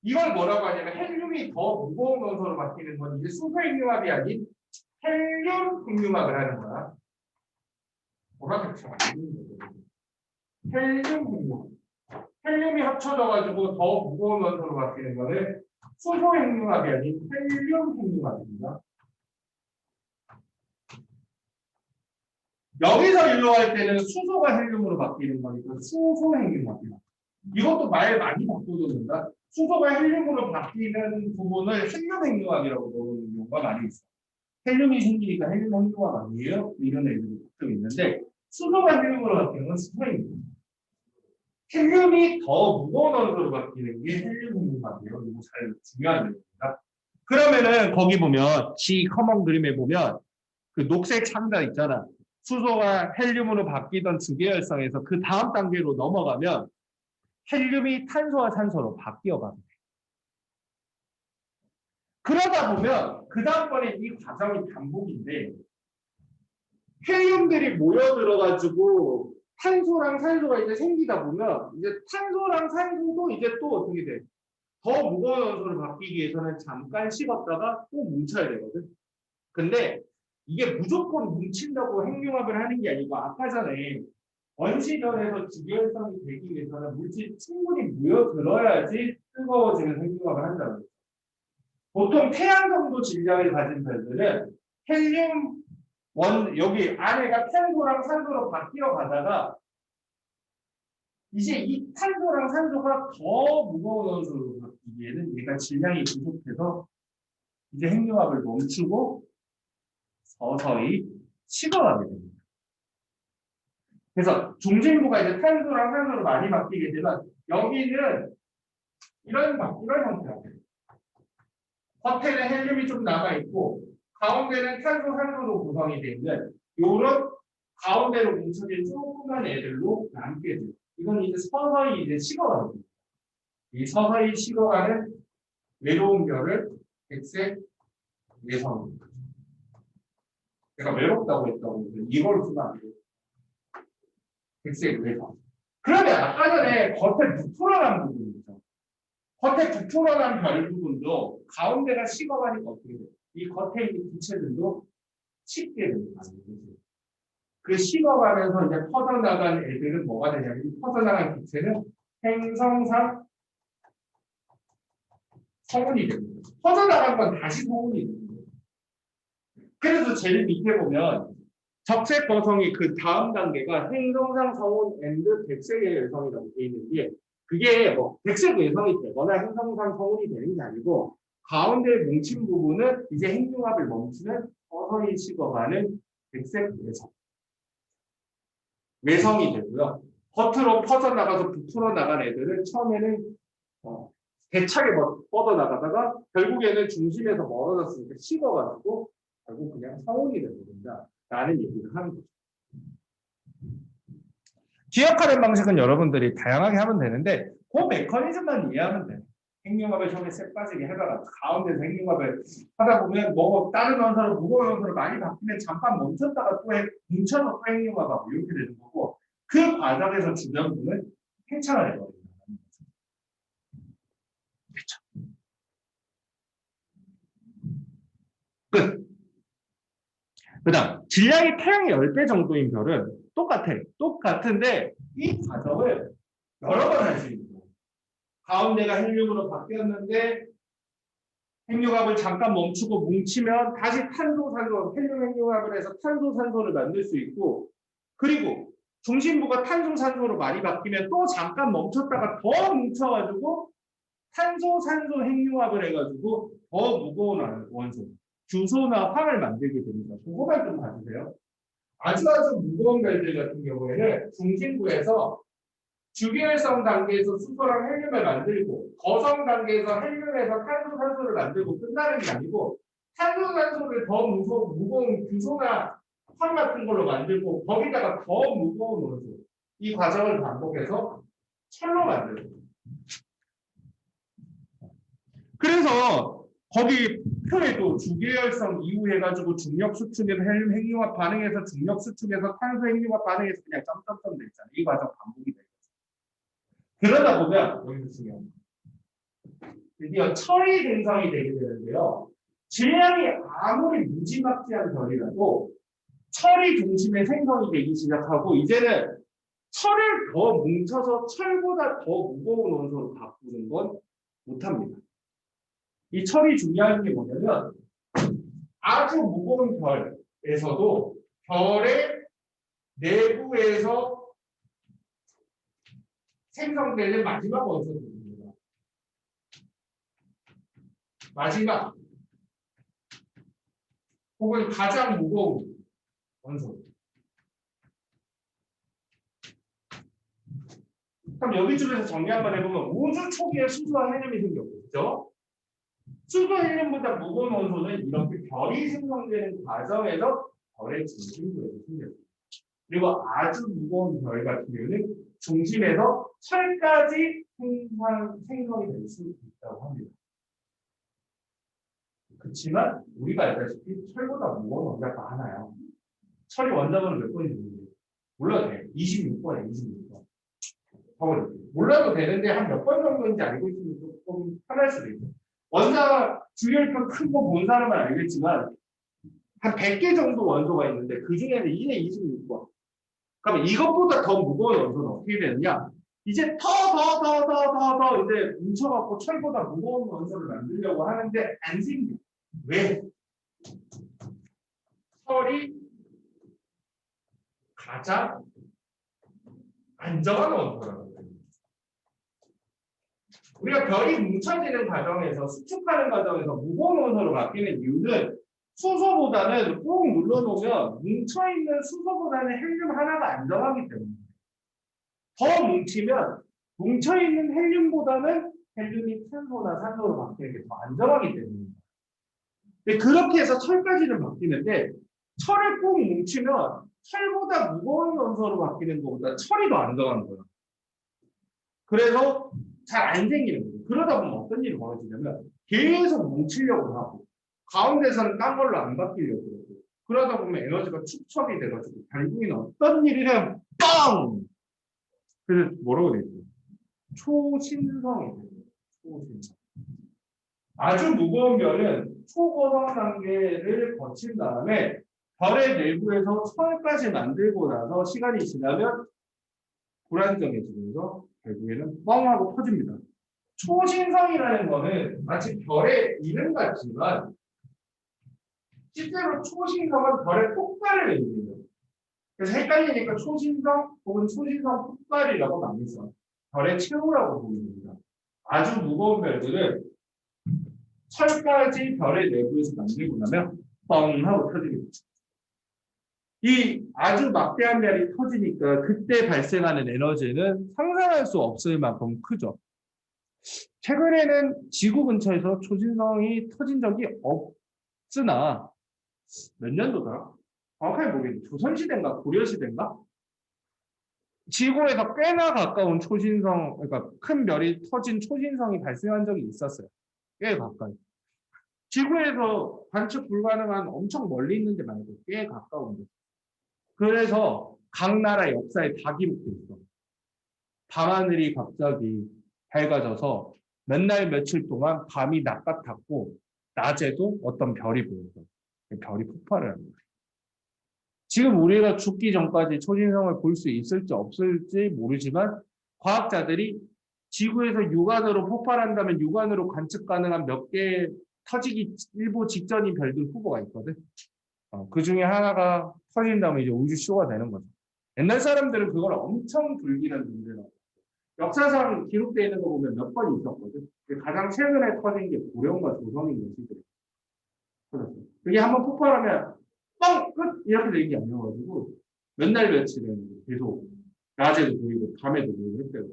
이걸 뭐라고 하냐면 헬륨이 더 무거운 원소로 바뀌는 건 이제 수소 핵융합이 아닌 헬륨 핵융합을 하는 거야. 보라색처럼 헬륨 핵융합. 헬륨이 합쳐져가지고 더 무거운 원소로 바뀌는 거는 수소 핵융합이 아닌 헬륨 핵융합입니다. 여기서 일로 갈 때는 수소가 헬륨으로 바뀌는 거니까 수소 핵융합이야. 이것도 말 많이 바꿔줬는다. 수소가 헬륨으로 바뀌는 부분을 헬륨 핵융합이라고 부르는 경우가 많이 있어요. 헬륨이 생기니까 헬륨 핵융합 아니에요? 이런 애들이 가끔 있는데 수소가 헬륨으로 바뀌는 건 스파입니다. 헬륨이 더 무거운 원소로 바뀌는 게 헬륨 핵융합이에요. 이거 잘 중요한 내용입니다. 그러면은 거기 보면 G 커먼 그림에 보면 그 녹색 상자 있잖아. 수소가 헬륨으로 바뀌던 주계열성에서 그 다음 단계로 넘어가면 헬륨이 탄소와 산소로 바뀌어가요. 그러다 보면 그 다음번에 이 과정이 반복인데 헬륨들이 모여 들어가지고 탄소랑 산소가 이제 생기다 보면 이제 탄소랑 산소도 이제 또 어떻게 돼? 더 무거운 원소로 바뀌기 위해서는 잠깐 식었다가 또 뭉쳐야 되거든. 근데 이게 무조건 뭉친다고 핵융합을 하는 게 아니고 아까 전에 원시전에서 주계열성이 되기 위해서는 물질이 충분히 모여들어야지 뜨거워지는 핵융합을 한다고 했어요. 보통 태양 정도 질량을 가진 별들은 헬륨 여기 안에가 탄소랑 산소로 바뀌어 가다가 이제 이 탄소랑 산소가 더 무거운 원소로 바뀌기에는 얘가 질량이 부족해서 이제 핵융합을 멈추고 서서히 식어가게 됩니다. 그래서 중심부가 이제 탄소랑 산소로 많이 바뀌게 되면 여기는 이런 형태예요. 겉에는 헬륨이 좀 남아있고 가운데는 탄소, 산소로 구성이 되는 이런 가운데로 뭉쳐진 조그만 애들로 남게 돼요. 이건 이제 서서히 이제 식어가는 거예요. 이 서서히 식어가는 외로운 별을 백색 외성입니다. 제가 외롭다고 했다고 이걸 쓰면 안 돼요. 백색 외성. 그러면 아까 전에 겉에 부풀어난 부분이죠. 겉에 부풀어난 별 부분도 가운데가 식어가니까 어떻게 돼요? 이 겉에 있는 기체들도 식게 됩니다. 그 식어가면서 이제 퍼져나간 애들은 뭐가 되냐면 이 퍼져나간 기체는 행성상 성운이 됩니다. 퍼져나간 건 다시 성운이 됩니다. 그래서 제일 밑에 보면 적색 거성이 그 다음 단계가 행성상 성운 앤드 백색의 외성이라고 되어 있는 게 그게 뭐 백색 외성이 되거나 행성상 성운이 되는 게 아니고 가운데 뭉친 부분은 이제 핵융합을 멈추는 서서히 식어가는 백색 외성. 외성이 되고요. 겉으로 퍼져나가서 부풀어 나간 애들은 처음에는 대차게 뻗어나가다가 결국에는 중심에서 멀어졌으니까 식어가지고 결국 그냥 성운이 되버린다 라는 얘기를 하는 거죠. 기억하는 방식은 여러분들이 다양하게 하면 되는데 그 메커니즘만 이해하면 돼요. 핵융합을 처음에 쎄 빠지게 해다가 가운데서 핵융합을 하다 보면 뭐 다른 원소로 무거운 원소로 많이 바뀌면 잠깐 멈췄다가 또 뭉쳐서 또 핵융합하고 이렇게 되는 거고 그 과정에서 주변부는 팽창을 해버립니다. 그렇죠. 끝. 그 다음 질량이 태양의 10배 정도인 별은 똑같은데 이 과정을 여러 번 할 수 있는 거예요. 가운데가 헬륨으로 바뀌었는데 핵융합을 잠깐 멈추고 뭉치면 다시 탄소, 산소, 헬륨 핵융합을 해서 탄소, 산소를 만들 수 있고 그리고 중심부가 탄소, 산소로 많이 바뀌면 또 잠깐 멈췄다가 더 뭉쳐가지고 탄소, 산소 핵융합을 해가지고 더 무거운 원소, 주소나 황을 만들게 됩니다. 그거만 좀 봐주세요. 아주 무거운 별들 같은 경우에는 중심부에서 주계열성 단계에서 수소랑 헬륨을 만들고 거성 단계에서 헬륨에서 탄소, 산소를 만들고 끝나는 게 아니고 탄소, 산소를 더 무거운 규소나 황 같은 걸로 만들고 거기다가 더 무거운 원소 이 과정을 반복해서 철로 만들고 그래서 거기 표에도 주계열성 이후 해가지고 중력 수축에서 헬륨 핵융합 반응해서 중력 수축에서 탄소 핵융합 반응해서 그냥 점점점 돼 있잖아요. 이 과정 반복이 돼요. 그러다 보면 여기서 중요한 드디어 철이 생성이 되게 되는데요. 질량이 아무리 무지막지한 별이라도 철이 중심에 생성이 되기 시작하고 이제는 철을 더 뭉쳐서 철보다 더 무거운 원소로 바꾸는 건 못합니다. 이 철이 중요한 게 뭐냐면 아주 무거운 별에서도 별의 내부에서 생성되는 마지막 원소입니다. 마지막 혹은 가장 무거운 원소. 그럼 여기 쪽에서 정리 한번 해보면 우주 초기에 수소와 헬륨이 생겼고, 그죠? 수소 헬륨보다 무거운 원소는 이렇게 별이 생성되는 과정에서 별의 중심부에서 생겼습니다. 그리고 아주 무거운 별 같은 경우는 중심에서 철까지 생성이 될 수 있다고 합니다. 그렇지만 우리가 알다시피 철보다 무거운 원자가 많아요. 철이 원자번호 몇 번인지 몰라도 돼. 26번에 26번. 몰라도 되는데 한 몇 번 정도인지 알고 있으면 조금 편할 수도 있어요. 원자 주열표 큰 거 본 사람은 알겠지만 한 100개 정도 원소가 있는데 그 중에는 2에 26번. 그러면 이것보다 더 무거운 원소는 어떻게 되느냐? 이제 더 이제 뭉쳐갖고 철보다 무거운 원소를 만들려고 하는데 안 생겨. 왜? 철이 가장 안정한 원소라고. 우리가 별이 뭉쳐지는 과정에서 수축하는 과정에서 무거운 원소로 바뀌는 이유는 수소보다는 꾹 눌러놓으면 뭉쳐있는 수소보다는 헬륨 하나가 안정하기 때문에 더 뭉치면 뭉쳐있는 헬륨보다는 헬륨이 탄소나 산소로 바뀌는 게 더 안정하기 때문입니다. 그렇게 해서 철까지는 바뀌는데 철을 꾹 뭉치면 철보다 무거운 원소로 바뀌는 것보다 철이 더 안정한 거예요. 그래서 잘 안 생기는 거예요. 그러다 보면 어떤 일이 벌어지냐면 계속 뭉치려고 하고 가운데서는 딴 걸로 안 바뀌려고 그러고 그러다 보면 에너지가 축적이 돼가지고 결국에는 어떤 일이 되면 뻥! 그래서 뭐라고 돼 있어요? 초신성이 돼요. 초신성. 아주 무거운 별은 초고성 단계를 거친 다음에 별의 내부에서 철까지 만들고 나서 시간이 지나면 불안정해지면서 결국에는 뻥 하고 터집니다. 초신성이라는 거는 마치 별의 이름 같지만 실제로 초신성은 별의 폭발을 의미해요. 그래서 헷갈리니까 초신성 혹은 초신성 폭발이라고 많이 써요. 별의 최후라고 보면 됩니다. 아주 무거운 별들은 철까지 별의 내부에서 만들고 나면 뻥 하고 터집니다. 이 아주 막대한 별이 터지니까 그때 발생하는 에너지는 상상할 수 없을 만큼 크죠. 최근에는 지구 근처에서 초신성이 터진 적이 없으나 몇 년도더라? 정확하게 모르겠는데 조선시대인가 고려시대인가? 지구에서 꽤나 가까운 초신성, 그러니까 큰 별이 터진 초신성이 발생한 적이 있었어요. 꽤 가까이. 지구에서 관측 불가능한 엄청 멀리 있는데 말고 꽤 가까운데. 그래서 각 나라 역사에 다 기록돼 있어. 밤하늘이 갑자기 밝아져서 몇 날 며칠 동안 밤이 낮 같았고 낮에도 어떤 별이 보여서 별이 폭발을 합니다. 지금 우리가 죽기 전까지 초신성을 볼 수 있을지 없을지 모르지만 과학자들이 지구에서 육안으로 폭발한다면 육안으로 관측 가능한 몇 개 터지기 일보 직전인 별들 후보가 있거든. 그 중에 하나가 터진다면 이제 우주쇼가 되는 거죠. 옛날 사람들은 그걸 엄청 불길한 문제라고. 역사상 기록되어 있는 거 보면 몇 번 있었거든. 가장 최근에 터진 게 고령과 조선인 것이더라고요. 그게 한번 폭발하면 뻥! 끝! 이렇게 되는 게 아니어가지고 몇 날 며칠은 계속 낮에도 보이고 밤에도 보이고 했대요.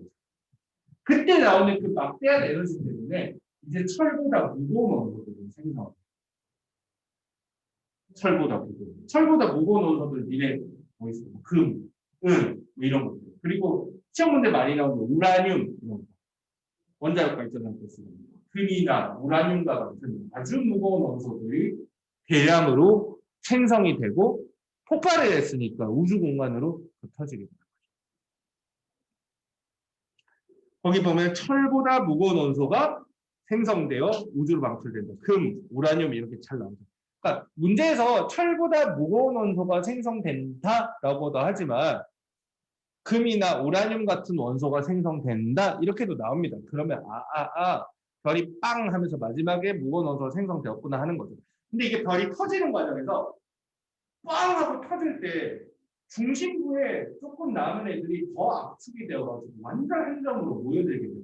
그때 나오는 그 막대한 에너지 때문에 이제 철보다 무거운 원소들이 생성합니다. 철보다 무거운 원소들 미래 뭐 있어? 금, 은, 뭐 이런 것들. 그리고 시험 문제 많이 나오는 우라늄 이런 거. 원자력 발전할 때 쓰는 금이나 우라늄과 같은 아주 무거운 원소들이 대량으로 생성이 되고 폭발을 했으니까 우주 공간으로 흩어지게 됩니다. 거기 보면 철보다 무거운 원소가 생성되어 우주로 방출된다. 금, 우라늄 이렇게 잘 나오죠. 그러니까 문제에서 철보다 무거운 원소가 생성된다라고도 하지만 금이나 우라늄 같은 원소가 생성된다 이렇게도 나옵니다. 그러면 별이 빵 하면서 마지막에 무거운 원소가 생성되었구나 하는 거죠. 근데 이게 별이 터지는 과정에서 빵 하고 터질 때 중심부에 조금 남은 애들이 더 압축이 되어가지고 완전 행정으로 모여들게 돼요.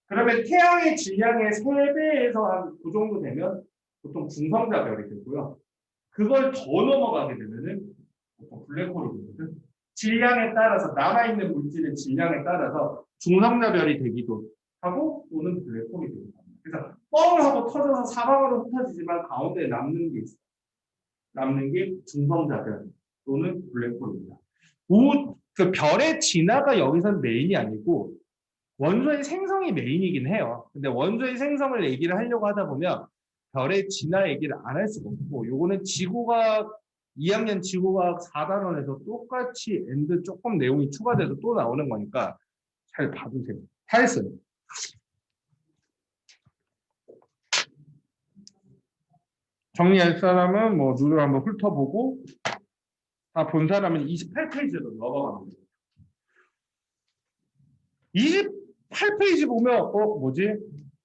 그러면 태양의 질량의 3배에서 한 그 정도 되면 보통 중성자별이 되고요. 그걸 더 넘어가게 되면은 보통 블랙홀이 되거든. 질량에 따라서 남아있는 물질의 질량에 따라서 중성자별이 되기도 하고 또는 블랙홀이 되기도 합니다. 그래서 뻥 하고 터져서 사방으로 흩어지지만 가운데에 남는 게 있어요. 남는 게 중성자별 또는 블랙홀입니다. 그 별의 진화가 여기서는 메인이 아니고 원소의 생성이 메인이긴 해요. 근데 원소의 생성을 얘기를 하려고 하다 보면 별의 진화 얘기를 안 할 수가 없고, 요거는 지구과학 2학년 지구과학 4단원에서 똑같이 엔드 조금 내용이 추가돼서 또 나오는 거니까 잘 봐두세요. 다 했어요. 정리할 사람은 뭐 눈을 한번 훑어보고, 다 본 사람은 28페이지로 넘어갑니다. 28페이지 보면 뭐지?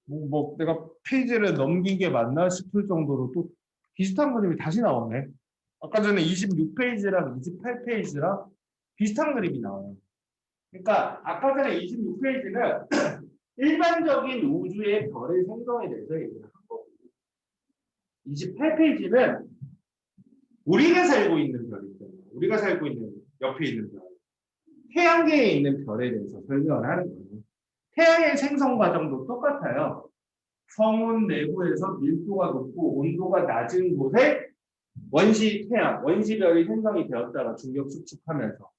뭐 내가 페이지를 넘긴 게 맞나 싶을 정도로 또 비슷한 그림이 다시 나오네. 아까 전에 26페이지랑 28페이지랑 비슷한 그림이 나와요. 그러니까 아까 전에 26페이지는 일반적인 우주의 별의 생성에 대해서 얘기를 한 거고, 28페이지는 우리가 살고 있는 별이 있잖아요. 우리가 살고 있는 옆에 있는 별, 태양계에 있는 별에 대해서 설명을 하는 거예요. 태양의 생성 과정도 똑같아요. 성운 내부에서 밀도가 높고 온도가 낮은 곳에 태양, 원시별이 생성이 되었다가 중력 수축하면서,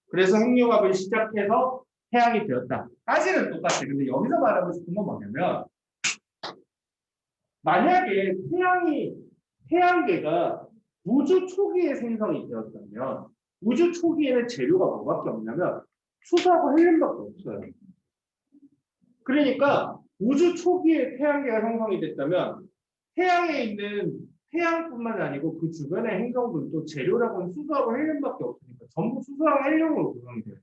그래서 핵융합을 시작해서 태양이 되었다. 까지는 똑같아요. 근데 여기서 말하고 싶은 건 뭐냐면, 만약에 태양계가 우주 초기에 생성이 되었다면, 우주 초기에는 재료가 뭐밖에 없냐면 수소하고 헬륨밖에 없어요. 그러니까 우주 초기에 태양계가 형성이 됐다면 태양에 있는 태양뿐만 아니고 그 주변의 행성들도 재료라고는 수소하고 헬륨밖에 없으니까 전부 수소랑 헬륨으로 구성이 돼요.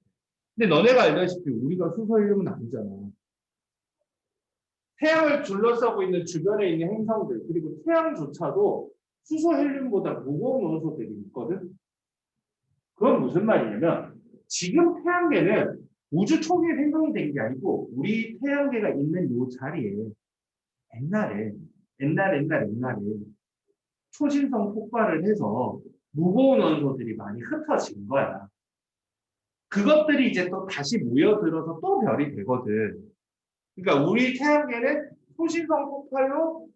근데 너네가 알다시피 우리가 수소 헬륨은 아니잖아. 태양을 둘러싸고 있는 주변에 있는 행성들, 그리고 태양조차도 수소 헬륨보다 무거운 원소들이 있거든. 그건 무슨 말이냐면 지금 태양계는 우주 초기에 생성이 된 게 아니고 우리 태양계가 있는 이 자리에 옛날에 초신성 폭발을 해서 무거운 원소들이 많이 흩어진 거야. 그것들이 이제 또 다시 모여들어서 또 별이 되거든. 그러니까 우리 태양계는 초신성 폭발로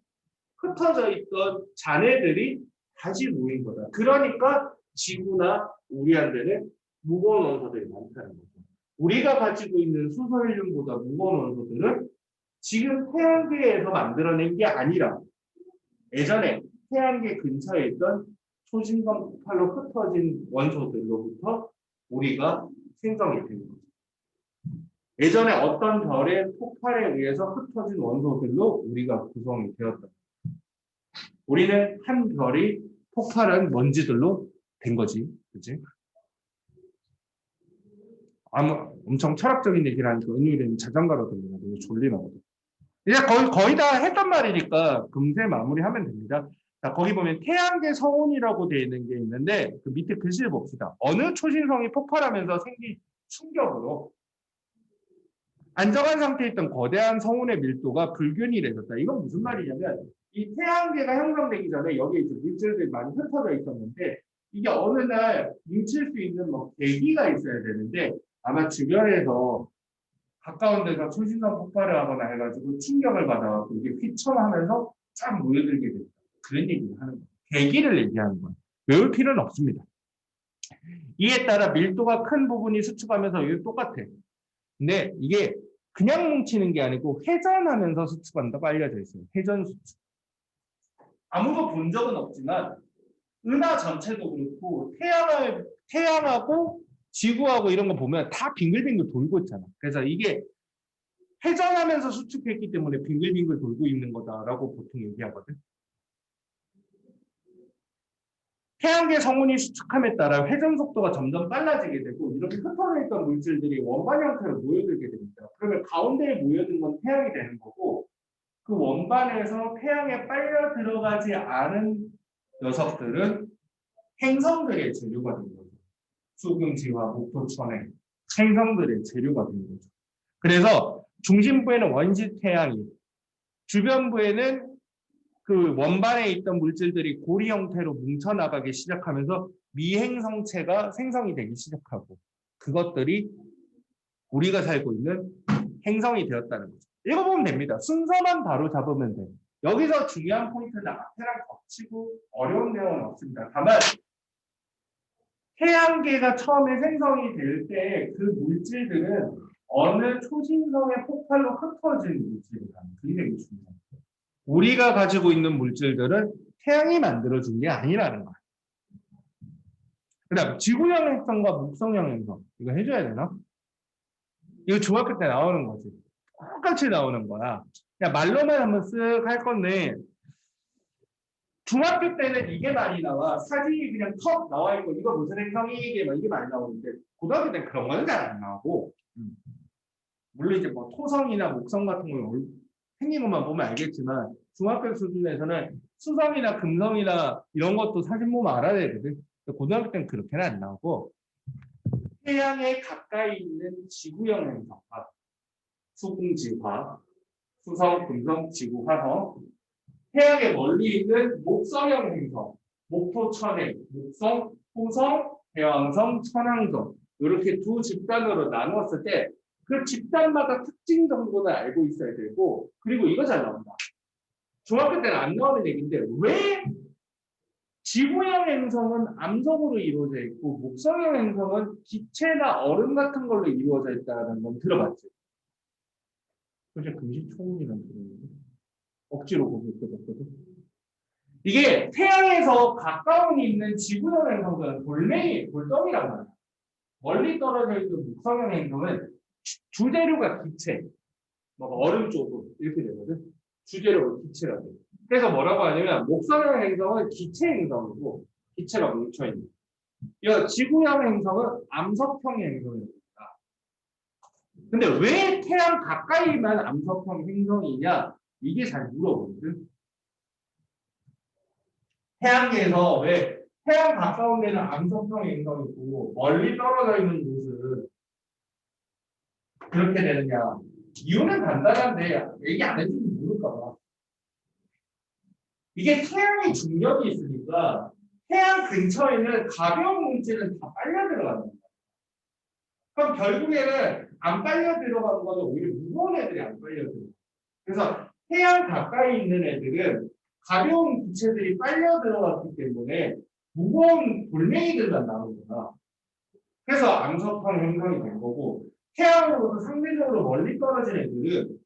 흩어져 있던 잔해들이 다시 모인 거다. 그러니까 지구나 우리한테는 무거운 원소들이 많다는 거죠. 우리가 가지고 있는 수소헬륨보다 무거운 원소들은 지금 태양계에서 만들어낸 게 아니라 예전에 태양계 근처에 있던 초신성 폭발로 흩어진 원소들로부터 우리가 생성이 된 거죠. 예전에 어떤 별의 폭발에 의해서 흩어진 원소들로 우리가 구성이 되었다. 우리는 한 별이 폭발한 먼지들로 된 거지. 그치? 엄청 철학적인 얘기를 하니까 은유이는 자장가로 들리나 되게 졸리나거든. 이제 거의 다 했단 말이니까 금세 마무리하면 됩니다. 자, 거기 보면 태양계 성운이라고 되어 있는 게 있는데 그 밑에 글씨를 봅시다. 어느 초신성이 폭발하면서 생긴 충격으로 안정한 상태에 있던 거대한 성운의 밀도가 불균일해졌다. 이건 무슨 말이냐면 이 태양계가 형성되기 전에 여기에 이제 물질들이 많이 흩어져 있었는데 이게 어느 날 뭉칠 수 있는 뭐 계기가 있어야 되는데 아마 주변에서 가까운 데서 초신성 폭발을 하거나 해가지고 충격을 받아서 이게 휘청하면서 쫙 모여들게 됐다. 그런 얘기를 하는 거예요. 계기를 얘기하는 거예요. 외울 필요는 없습니다. 이에 따라 밀도가 큰 부분이 수축하면서 이게 똑같아. 근데 이게 그냥 뭉치는 게 아니고 회전하면서 수축한다고 알려져 있어요. 회전 수축. 아무도 본 적은 없지만 은하 전체도 그렇고 태양하고 지구하고 이런 거 보면 다 빙글빙글 돌고 있잖아. 그래서 이게 회전하면서 수축했기 때문에 빙글빙글 돌고 있는 거다라고 보통 얘기하거든. 태양계 성운이 수축함에 따라 회전 속도가 점점 빨라지게 되고 이렇게 흩어져 있던 물질들이 원반 형태로 모여들게 됩니다. 그러면 가운데에 모여든 건 태양이 되는 거고 그 원반에서 태양에 빨려 들어가지 않은 녀석들은 행성들의 재료가 된 거죠. 수금지와 목토천의 행성들의 재료가 된 거죠. 그래서 중심부에는 원시 태양이, 주변부에는 그 원반에 있던 물질들이 고리 형태로 뭉쳐나가기 시작하면서 미행성체가 생성이 되기 시작하고 그것들이 우리가 살고 있는 행성이 되었다는 거죠. 읽어보면 됩니다. 순서만 바로 잡으면 돼요. 여기서 중요한 포인트는 앞에랑 겹치고 어려운 내용은 없습니다. 다만 태양계가 처음에 생성이 될 때 그 물질들은 어느 초신성의 폭발로 흩어진 물질이다. 그게 되게 중요해요. 우리가 가지고 있는 물질들은 태양이 만들어준 게 아니라는 거예요. 그 다음 지구형 행성과 목성형 행성. 이거 해줘야 되나? 이거 중학교 때 나오는 거지. 똑같이 나오는 거야. 그냥 말로만 한번 쓱 할 건데 중학교 때는 이게 많이 나와. 사진이 그냥 턱 나와 있고 이거 무슨 행성이 이게 많이 나오는데 고등학교 때는 그런 거는 잘 안 나오고 물론 이제 뭐 토성이나 목성 같은 걸 생긴 것만 보면 알겠지만 중학교 수준에서는 수성이나 금성이나 이런 것도 사진 보면 알아야 되거든. 고등학교 때는 그렇게는 안 나오고 태양에 가까이 있는 지구형 행성과 수궁지화, 수성, 금성, 지구, 화성 태양에 멀리 있는 목성형 행성, 목토, 천해, 목성, 토성, 대왕성, 천왕성 이렇게 두 집단으로 나누었을 때 그 집단마다 특징 정도는 알고 있어야 되고 그리고 이거 잘 나온다. 중학교 때는 안 나오는 얘기인데 왜 지구형 행성은 암석으로 이루어져 있고 목성형 행성은 기체나 얼음 같은 걸로 이루어져 있다는 건 들어봤죠? 그게 금시초문이라는 소리인데 억지로 보고 있거든. 이게 태양에서 가까운 있는 지구형 행성들은 돌덩이란 말이야. 멀리 떨어져 있는 목성형 행성은 주재료가 기체, 얼음 쪽으로 이렇게 되거든. 주재료가 기체가 돼. 그래서 뭐라고 하냐면 목성형 행성은 기체 행성이고 기체가 뭉쳐있는. 이 지구형 행성은 암석형 행성입니다. 근데 왜 태양 가까이만 암석형 행성이냐? 이게 잘 물어보거든. 태양계에서 왜 태양 가까운 데는 암석형 행성이고 멀리 떨어져 있는 곳은 그렇게 되느냐? 이유는 간단한데 얘기 안 해주면 모를까 봐. 이게 태양의 중력이 있으니까 태양 근처에는 가벼운 물질은 다 빨려 들어가는 거야. 그럼 결국에는 안 빨려 들어가는 거는 오히려 무거운 애들이 안 빨려 들어가. 그래서 태양 가까이 있는 애들은 가벼운 기체들이 빨려 들어갔기 때문에 무거운 돌멩이들만 나오구나. 그래서 암석형 행성이 된 거고 태양으로부터 상대적으로 멀리 떨어진 애들은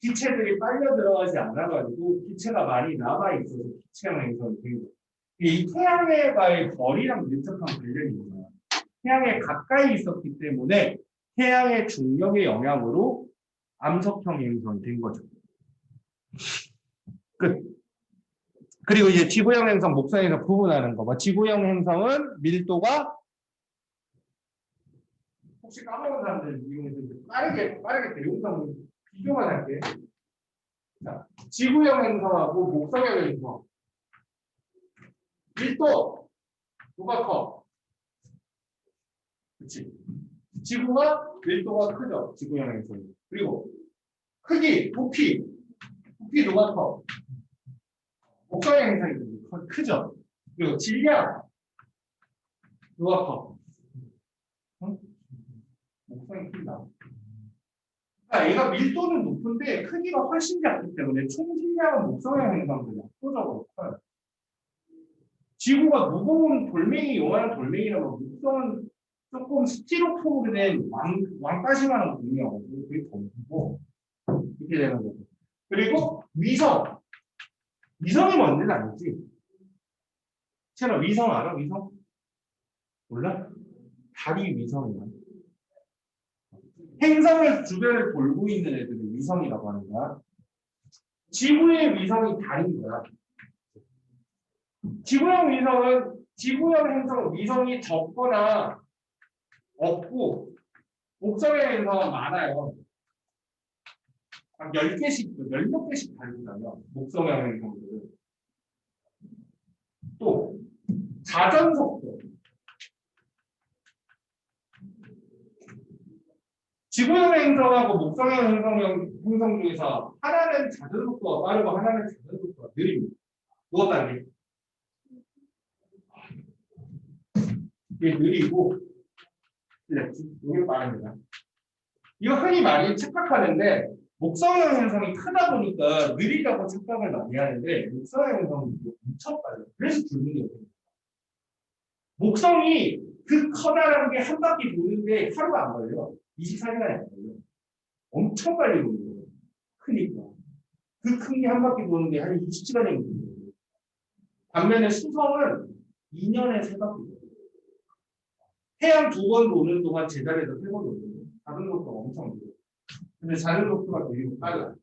기체들이 빨려 들어가지 않아가지고 기체가 많이 남아있어서 기체형 행성이 된 거예요. 이 태양과의 거리랑 밀접한 관련이 있어요. 태양에 가까이 있었기 때문에 태양의 중력의 영향으로 암석형 행성이 된 거죠. 끝. 그리고 이제 지구형 행성, 목성에서 구분하는 거. 지구형 행성은 밀도가 혹시 까먹은 사람들 이용해서 빠르게 대용성 비교만 할게. 자, 지구형 행성하고 목성형 행성. 밀도 누가 커? 그렇지. 지구가 밀도가 크죠. 지구형 행성이. 그리고 크기, 부피 누가 커? 목성형 행성이 크죠. 그리고 질량 누가 커? 응? 목성이 크다. 그러니까 얘가 밀도는 높은데 크기가 훨씬 작기 때문에 총 질량은 목성형 행성들이 압도적으로 커요. 지구가 무거운 돌멩이, 요만한 돌멩이라면 목성은 조금 스티로폼으로 된 왕가시만한 공이어가지고 그게 더 무거워. 이렇게 되는 거죠. 그리고 위성. 위성이 뭔지는 알지? 채널 위성 알아? 위성? 몰라? 달이 위성이야. 행성을 주변을 돌고 있는 애들을 위성이라고 하는 거야. 지구의 위성이 달인 거야. 지구형 행성은 위성이 적거나 없고, 목성형 행성은 많아요. 한 10개씩, 몇 개씩 달리잖아요. 목성형 행성들은. 또, 자전속도. 지구형 행성하고 목성형 행성 중에서 하나는 잦은 속도가 빠르고 하나는 잦은 속도가 느립니다. 무엇 달리? 이게 느리고 이게 빠릅니다. 이거 흔히 많이 착각하는데 목성형 행성이 크다 보니까 느리다고 착각을 많이 하는데 목성형 행성은 엄청 빨라요. 그래서 굶는 거예요. 목성이 그 커다란 게 한 바퀴 도는데 하루가 안 걸려. 24시간이 안 걸려. 엄청 빨리 도는 거예요. 크니까. 그 큰 게 한 바퀴 도는데 한 20시간이 걸려요. 반면에 수성은 2년에 3바퀴 돌아요. 태양 2번 도는 동안 제자리에서 3번 도는 거예요. 작은 속도가 엄청 느려요. 근데 작은 속도가 되게 빨라요.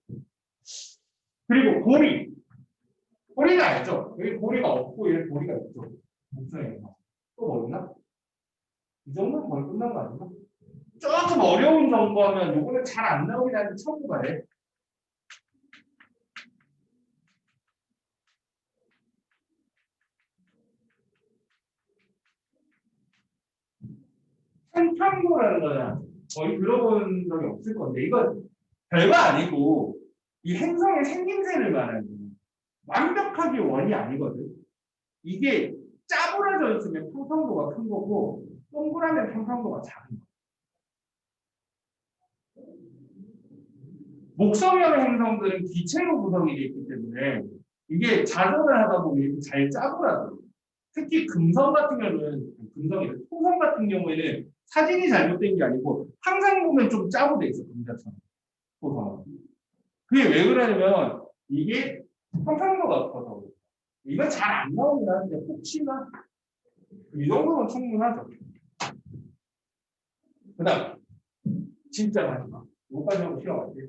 그리고 고리. 고리는 알죠? 여기 고리가 없고 여기 고리가 있죠. 목성에서. 또 뭐 있나? 이 정도면 거의 끝난 거 아닌가? 조금 어려운 정보하면 요거는 잘 안 나오긴 하는데 참고해. 한평도라는 거는 거의 들어본 적이 없을 건데 이건 별거 아니고 이 행성의 생김새를 말하는 거예요. 완벽하게 원이 아니거든. 이게 짜부러져 있으면 평평도가 큰 거고 동그라면 평평도가 작은 거예요. 목성형 행성들은 기체로 구성이 되어 있기 때문에 이게 자전을 하다 보면 이렇게 잘 짜부라져요. 특히 금성 같은 경우는 토성 같은 경우에는 사진이 잘못된 게 아니고 항상 보면 좀 짜부돼 있어 금자처럼 토성은. 그게 왜 그러냐면 이게 평평도가 커서 이건 잘 안 나오긴 하는데 혹시나 이 정도면 충분하죠. 그다음 진짜 마지막 요까지 하고 쉬어갈게요.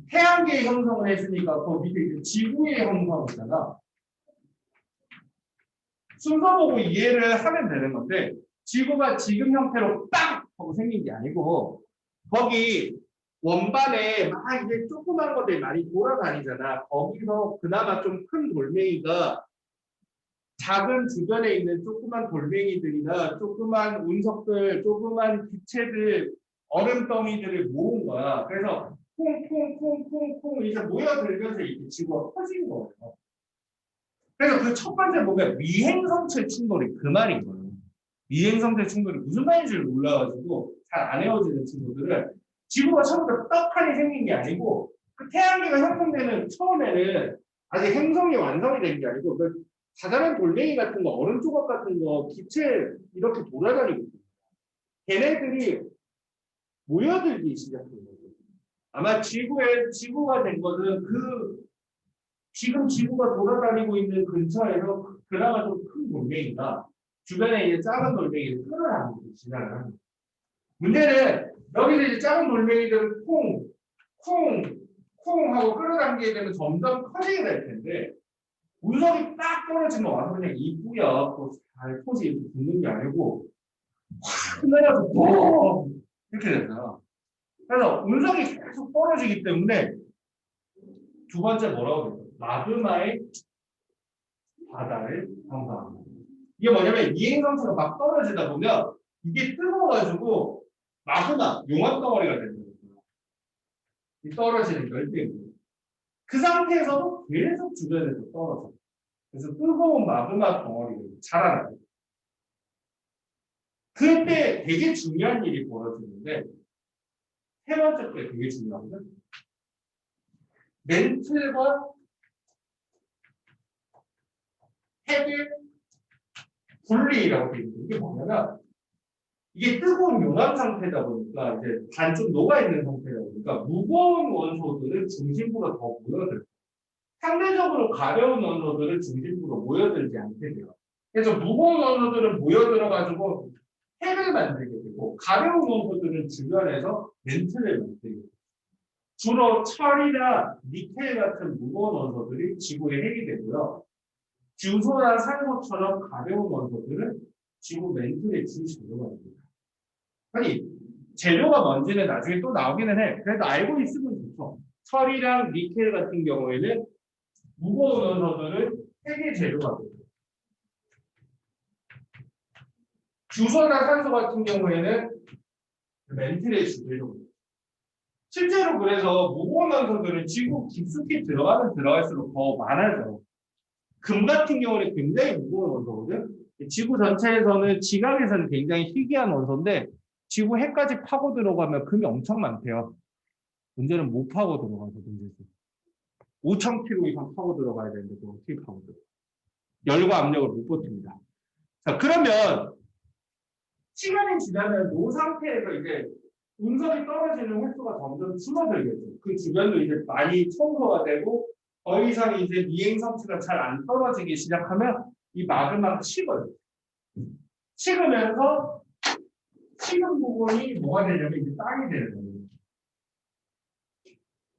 태양계의 형성을 했으니까 그 밑에 지구의 형성 있잖아. 순서 보고 이해를 하면 되는 건데 지구가 지금 형태로 딱 하고 생긴 게 아니고 거기 원반에 막 이제 조그만 것들이 많이 돌아다니잖아. 거기서 그나마 좀 큰 돌멩이가 작은 주변에 있는 조그만 돌멩이들이나 조그만 운석들, 조그만 기체들, 얼음덩이들을 모은 거야. 그래서 콩콩콩콩콩 이제 모여들면서 이렇게 지구가 커진 거예요. 그래서 그 첫 번째 보면 미행성체 충돌이 그 말인 거예요. 미행성체 충돌이 무슨 말인지를 몰라가지고 잘 안 헤어지는 친구들은 지구가 처음부터 떡하니 생긴 게 아니고 그 태양계가 형성되는 처음에는 아직 행성이 완성이 된 게 아니고 그 자잘한 돌멩이 같은 거, 얼음 조각 같은 거, 기체 이렇게 돌아다니고 있어요. 걔네들이 모여들기 시작한 거죠. 아마 지구가 된 것은 지금 지구가 돌아다니고 있는 근처에서 그나마 좀 큰 돌멩이가 주변에 이제 작은 돌멩이를 끌어안고 지나가는 거예요. 문제는 여기서 이제 작은 돌멩이들을 콩 하고 끌어당기게 되면 점점 커지게 될 텐데 운석이 딱 떨어지면 와서 그냥 이쁘야 잘 토시 이렇게 붙는 게 아니고 확 내려서 뻥 이렇게 됐어요. 그래서 운석이 계속 떨어지기 때문에 두 번째 뭐라고 그랬어요? 마그마의 바다를 형성합니다. 이게 뭐냐면 이행성체가 막 떨어지다 보면 이게 뜨거워가지고 마그마, 용암 덩어리가 되는 거예요. 이 떨어지는 열대고 그 상태에서도 계속 주변에서 떨어져. 그래서 뜨거운 마그마 덩어리가 자라나요. 그때 되게 중요한 일이 벌어지는데 세 번째 때 되게 중요하거든. 멘틀과 핵의 분리라고 되어 있는데 이게 뭐냐면 이게 뜨거운 용암 상태다 보니까 이제 반쯤 녹아있는 상태다 보니까 무거운 원소들을 중심부로 더 모여들어요. 상대적으로 가벼운 원소들을 중심부로 모여들지 않게 돼요. 그래서 무거운 원소들은 모여들어가지고 핵을 만들게 되고 가벼운 원소들은 주변에서 멘틀을 만들게 돼요. 주로 철이나 니켈 같은 무거운 원소들이 지구의 핵이 되고요. 주소나 산소처럼 가벼운 원소들은 지구 멘틀의 주 재료가 됩니다. 아니 재료가 뭔지는 나중에 또 나오기는 해. 그래도 알고 있으면 좋죠. 철이랑 니켈 같은 경우에는 무거운 원소들은 핵의 재료가 됩니다. 주소나 산소 같은 경우에는 멘틀의 주배로. 실제로 그래서 무거운 원소들은 지구 깊숙이 들어가면 들어갈수록 더 많아져. 금 같은 경우는 굉장히 무거운 원소거든. 지구 전체에서는 지각에서는 굉장히 희귀한 원소인데 지구 해까지 파고 들어가면 금이 엄청 많대요. 문제는 못 파고 들어가서 문제지. 5,000km 이상 파고 들어가야 되는데 그거 어떻게 파고 들어가? 열과 압력을 못 버팁니다. 자, 그러면 시간이 지나면 이 상태에서 이제 운석이 떨어지는 횟수가 점점 줄어들겠죠. 그 주변도 이제 많이 청소가 되고 더 이상 이제 미행 성체가 잘 안 떨어지기 시작하면 이 마그마가 식어요. 식으면서 식은 부분이 뭐가 되냐면 이제 땅이 되는 거예요.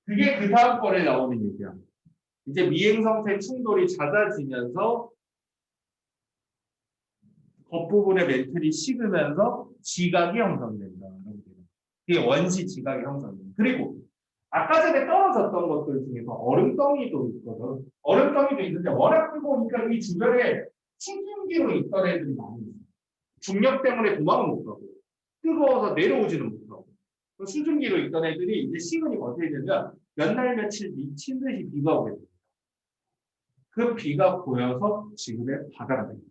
그게 그 다음번에 나오는 얘기야. 이제 미행 성체 충돌이 잦아지면서 겉부분의 멘틀이 식으면서 지각이 형성된다. 이게 원시 지각이 형성된다. 그리고 아까 전에 떨어졌던 것들 중에서 얼음덩이도 있거든. 얼음덩이도 있는데 워낙 뜨거우니까 이 주변에 수증기로 있던 애들이 많이 있어. 중력 때문에 도망을 못 가고 뜨거워서 내려오지는 못하고 수증기로 있던 애들이 이제 시간이 어떻게 되면 몇 날 며칠 미친 듯이 비가 오게 됩니다. 그 비가 고여서 지금의 바다가 됩니다.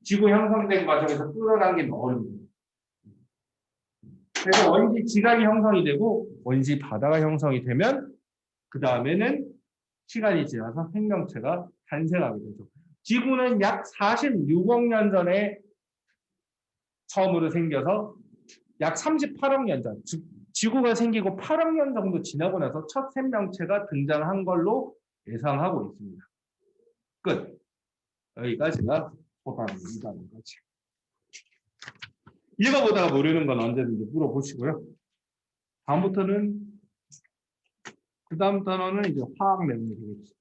지구 형성된 과정에서 끌어당긴 얼음입니다. 그래서 원시 지각이 형성이 되고 원시 바다가 형성이 되면 그 다음에는 시간이 지나서 생명체가 탄생하게 되죠. 지구는 약 46억 년 전에 처음으로 생겨서 약 38억 년 전, 즉 지구가 생기고 8억 년 정도 지나고 나서 첫 생명체가 등장한 걸로 예상하고 있습니다. 끝. 여기까지가 소담이라는 거지. 읽어보다가 모르는 건 언제든지 물어보시고요. 다음부터는 그 다음 단어는 이제 화학 내용이 되겠죠.